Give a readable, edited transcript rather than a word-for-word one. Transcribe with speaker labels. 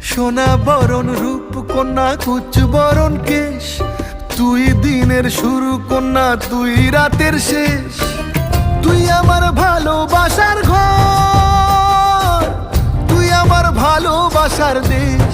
Speaker 1: সোনা বরণ রূপ কন্যা কুচ বরণ কেশ, তুই দিনের শুরু কন্যা তুই রাতের শেষ। তুই আমার ভালোবাসার ঘর, তুই আমার ভালোবাসার দেশ।